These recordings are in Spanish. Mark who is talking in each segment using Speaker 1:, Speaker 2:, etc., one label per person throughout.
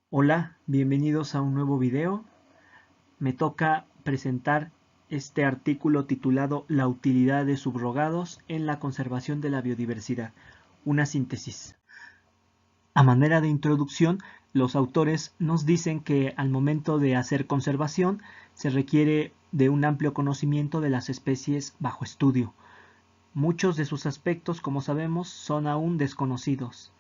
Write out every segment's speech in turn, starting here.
Speaker 1: Hola, bienvenidos a un nuevo video. Me toca presentar este artículo titulado La utilidad de subrogados en la conservación de la biodiversidad, una síntesis. A manera de introducción, los autores nos dicen que al momento de hacer conservación se requiere de un amplio conocimiento de las especies bajo estudio. Muchos de sus aspectos, como sabemos, son aún desconocidos.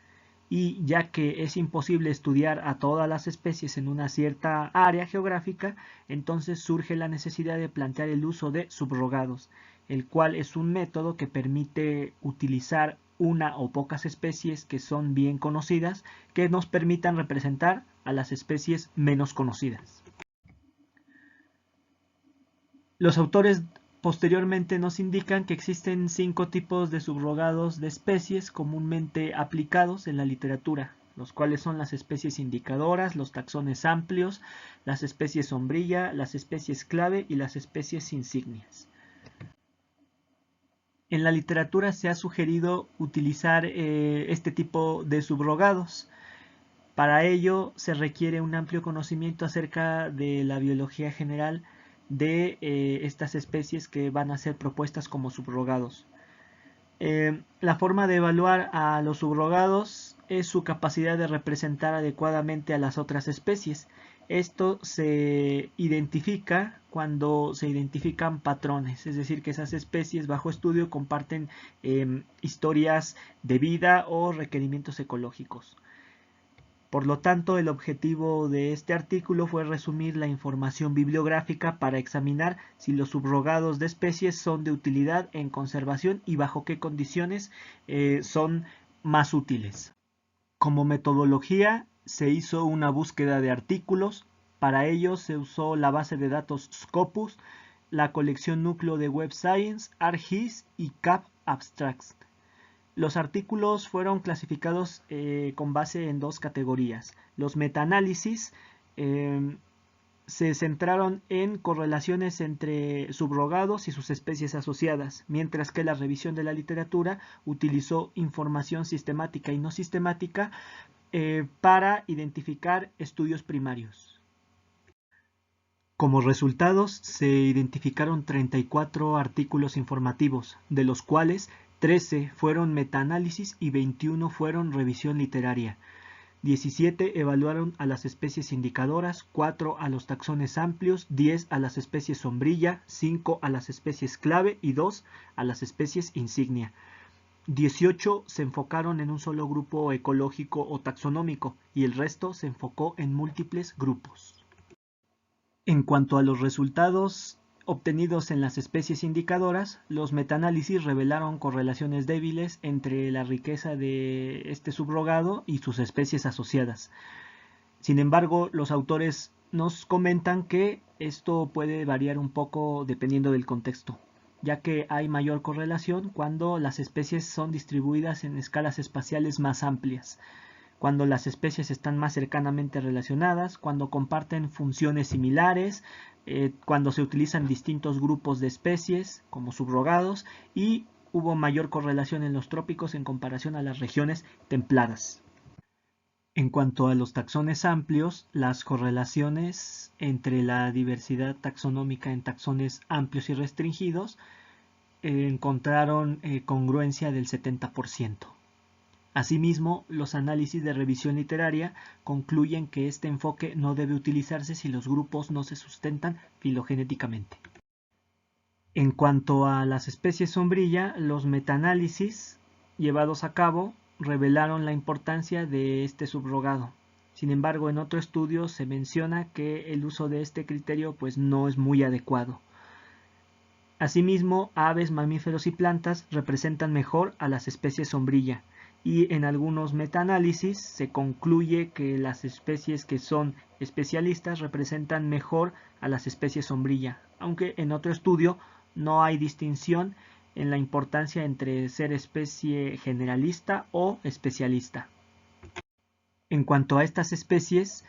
Speaker 1: Y ya que es imposible estudiar a todas las especies en una cierta área geográfica, entonces surge la necesidad de plantear el uso de subrogados, el cual es un método que permite utilizar una o pocas especies que son bien conocidas, que nos permitan representar a las especies menos conocidas. Los autores posteriormente nos indican que existen 5 tipos de subrogados de especies comúnmente aplicados en la literatura, los cuales son las especies indicadoras, los taxones amplios, las especies sombrilla, las especies clave y las especies insignias. En la literatura se ha sugerido utilizar este tipo de subrogados. Para ello se requiere un amplio conocimiento acerca de la biología general de estas especies que van a ser propuestas como subrogados. La forma de evaluar a los subrogados es su capacidad de representar adecuadamente a las otras especies. Esto se identifica cuando se identifican patrones, es decir, que esas especies bajo estudio comparten historias de vida o requerimientos ecológicos. Por lo tanto, el objetivo de este artículo fue resumir la información bibliográfica para examinar si los subrogados de especies son de utilidad en conservación y bajo qué condiciones son más útiles. Como metodología, se hizo una búsqueda de artículos. Para ello se usó la base de datos Scopus, la colección núcleo de Web Science, ArcGIS y CAP Abstracts. Los artículos fueron clasificados con base en 2 categorías. Los metaanálisis se centraron en correlaciones entre subrogados y sus especies asociadas, mientras que la revisión de la literatura utilizó información sistemática y no sistemática para identificar estudios primarios. Como resultados, se identificaron 34 artículos informativos, de los cuales 13 fueron metaanálisis y 21 fueron revisión literaria. 17 evaluaron a las especies indicadoras, 4 a los taxones amplios, 10 a las especies sombrilla, 5 a las especies clave y 2 a las especies insignia. 18 se enfocaron en un solo grupo ecológico o taxonómico y el resto se enfocó en múltiples grupos. En cuanto a los resultados obtenidos en las especies indicadoras, los metaanálisis revelaron correlaciones débiles entre la riqueza de este subrogado y sus especies asociadas. Sin embargo, los autores nos comentan que esto puede variar un poco dependiendo del contexto, ya que hay mayor correlación cuando las especies son distribuidas en escalas espaciales más amplias, cuando las especies están más cercanamente relacionadas, cuando comparten funciones similares, cuando se utilizan distintos grupos de especies como subrogados y hubo mayor correlación en los trópicos en comparación a las regiones templadas. En cuanto a los taxones amplios, las correlaciones entre la diversidad taxonómica en taxones amplios y restringidos encontraron congruencia del 70%. Asimismo, los análisis de revisión literaria concluyen que este enfoque no debe utilizarse si los grupos no se sustentan filogenéticamente. En cuanto a las especies sombrilla, los metaanálisis llevados a cabo revelaron la importancia de este subrogado. Sin embargo, en otro estudio se menciona que el uso de este criterio pues no es muy adecuado. Asimismo, aves, mamíferos y plantas representan mejor a las especies sombrilla, y en algunos metaanálisis se concluye que las especies que son especialistas representan mejor a las especies sombrilla, aunque en otro estudio no hay distinción en la importancia entre ser especie generalista o especialista. En cuanto a estas especies,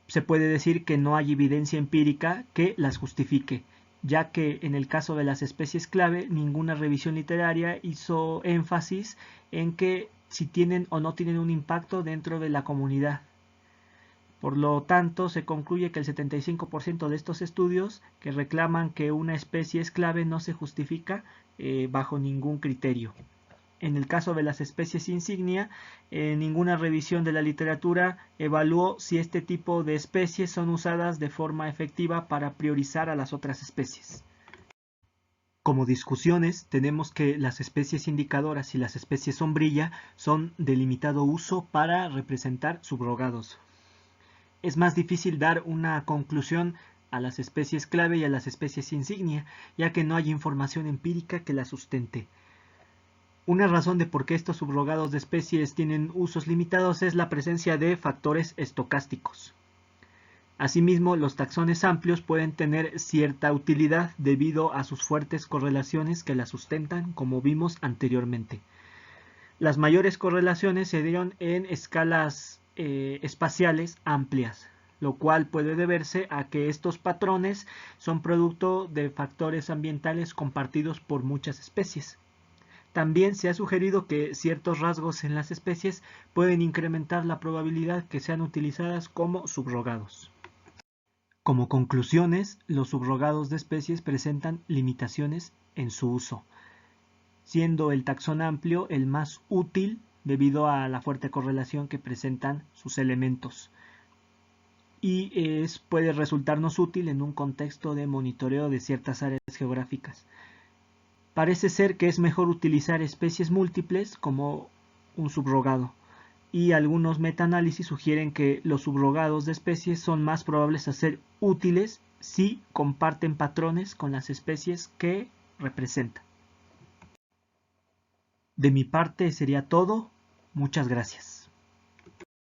Speaker 1: se puede decir que no hay evidencia empírica que las justifique, ya que en el caso de las especies clave, ninguna revisión literaria hizo énfasis en que si tienen o no tienen un impacto dentro de la comunidad. Por lo tanto, se concluye que el 75% de estos estudios que reclaman que una especie es clave no se justifica bajo ningún criterio. En el caso de las especies insignia, ninguna revisión de la literatura evaluó si este tipo de especies son usadas de forma efectiva para priorizar a las otras especies. Como discusiones, tenemos que las especies indicadoras y las especies sombrilla son de limitado uso para representar subrogados. Es más difícil dar una conclusión a las especies clave y a las especies insignia, ya que no hay información empírica que la sustente. Una razón de por qué estos subrogados de especies tienen usos limitados es la presencia de factores estocásticos. Asimismo, los taxones amplios pueden tener cierta utilidad debido a sus fuertes correlaciones que la sustentan, como vimos anteriormente. Las mayores correlaciones se dieron en escalas espaciales amplias, lo cual puede deberse a que estos patrones son producto de factores ambientales compartidos por muchas especies. También se ha sugerido que ciertos rasgos en las especies pueden incrementar la probabilidad que sean utilizadas como subrogados. Como conclusiones, los subrogados de especies presentan limitaciones en su uso, siendo el taxón amplio el más útil debido a la fuerte correlación que presentan sus elementos, y puede resultarnos útil en un contexto de monitoreo de ciertas áreas geográficas. Parece ser que es mejor utilizar especies múltiples como un subrogado, y algunos metaanálisis sugieren que los subrogados de especies son más probables a ser útiles si comparten patrones con las especies que representan. De mi parte sería todo. Muchas gracias.